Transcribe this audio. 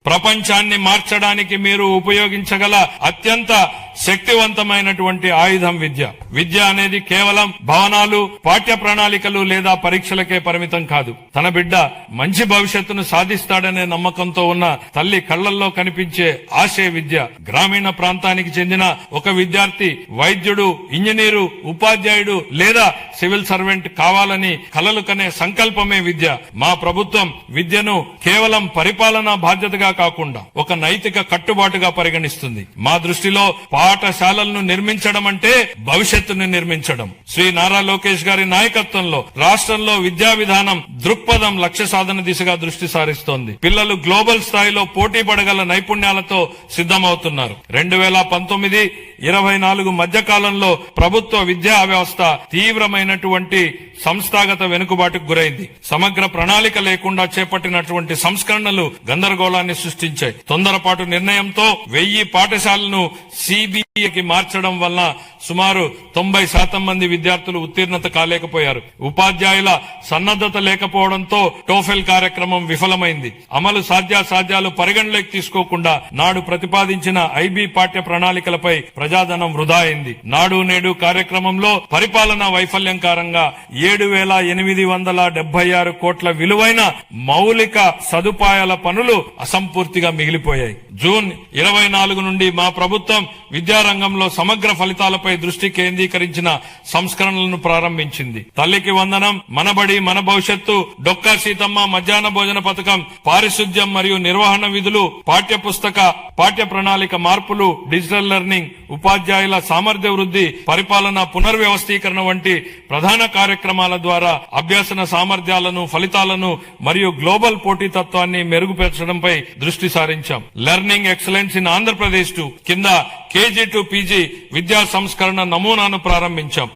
ప్రపంచాన్ని మార్చడానికి మీరు ఉపయోగించగల అత్యంత శక్తివంతమైనటువంటి ఆయుధం విద్య. విద్య అనేది కేవలం భవనాలు, పాఠ్య ప్రణాళికలు లేదా పరీక్షలకే పరిమితం కాదు. తన బిడ్డ మంచి భవిష్యత్తును సాధిస్తాడనే నమ్మకంతో ఉన్న తల్లి కళ్లల్లో కనిపించే ఆశే విద్య. గ్రామీణ ప్రాంతానికి చెందిన ఒక విద్యార్థి వైద్యుడు, ఇంజనీరు, ఉపాధ్యాయుడు లేదా సివిల్ సర్వెంట్ కావాలని కలలు కనే సంకల్పమే విద్య. మా ప్రభుత్వం విద్యను కేవలం పరిపాలనా బాధ్యతగా కాకుండా ఒక నైతిక కట్టుబాటుగా పరిగణిస్తుంది. మా దృష్టిలో పాఠశాలలను నిర్మించడం అంటే భవిష్యత్తును నిర్మించడం. శ్రీ నారా లోకేష్ గారి నాయకత్వంలో రాష్ట్రంలో విద్యా విధానం దృక్పథం లక్ష్య సాధన దిశగా దృష్టి సారిస్తోంది. పిల్లలు గ్లోబల్ స్థాయిలో పోటీ పడగల నైపుణ్యాలతో సిద్ధమవుతున్నారు. 2019-24 మధ్య కాలంలో ప్రభుత్వ విద్యా వ్యవస్థ తీవ్రమైనటువంటి సంస్థాగత వెనుకబాటుకు గురైంది. సమగ్ర ప్రణాళిక లేకుండా చేపట్టినటువంటి సంస్కరణలు గందరగోళాన్ని సృష్టించాయి. తొందరపాటు నిర్ణయంతో 1000 పాఠశాలను సిబిఐకి మార్చడం వల్ల సుమారు 90% మంది విద్యార్థులు ఉత్తీర్ణత కాలేకపోయారు. ఉపాధ్యాయుల సన్నద్ధత లేకపోవడంతో టోఫెల్ కార్యక్రమం విఫలమైంది. అమలు సాధ్యాసాధ్యాలు పరిగణలోకి తీసుకోకుండా నాడు ప్రతిపాదించిన ఐబీ పాఠ్య ప్రణాళికలపై ప్రజాధనం వృధా అయింది. నాడు నేడు కార్యక్రమంలో పరిపాలనా వైఫల్యం కారణంగా 7,876 కోట్ల విలువైన మౌలిక సదుపాయాల పనులు అసంపూర్తిగా మిగిలిపోయాయి. జూన్ 24 నుండి మా ప్రభుత్వం విద్యారంగంలో సమగ్ర ఫలితాలపై దృష్టి కేంద్రీకరించిన సంస్కరణలను ప్రారంభించింది. తల్లికి వందనం, మనబడి మన భవిష్యత్తు, డొక్కా సీతమ్మ మధ్యాహ్న భోజన పథకం, పారిశుద్ధ్యం మరియు నిర్వహణ విధులు, పాఠ్య ప్రణాళిక మార్పులు, డిజిటల్ లెర్నింగ్, ఉపాధ్యాయుల సామర్థ్య వృద్ధి, పరిపాలన పునర్వ్యవస్థీకరణ వంటి ప్రధాన కార్యక్రమాల ద్వారా అభ్యసన సామర్థ్యాలను, ఫలితాలను మరియు గ్లోబల్ పోటీతత్వాన్ని మెరుగుపరచడంపై దృష్టి సారించాం. లెర్నింగ్ ఎక్సలెన్స్ ఇన్ ఆంధ్రప్రదేశ్ కింద KG to PG విద్యా సంస్కరణ నమూనాను ప్రారంభించాం.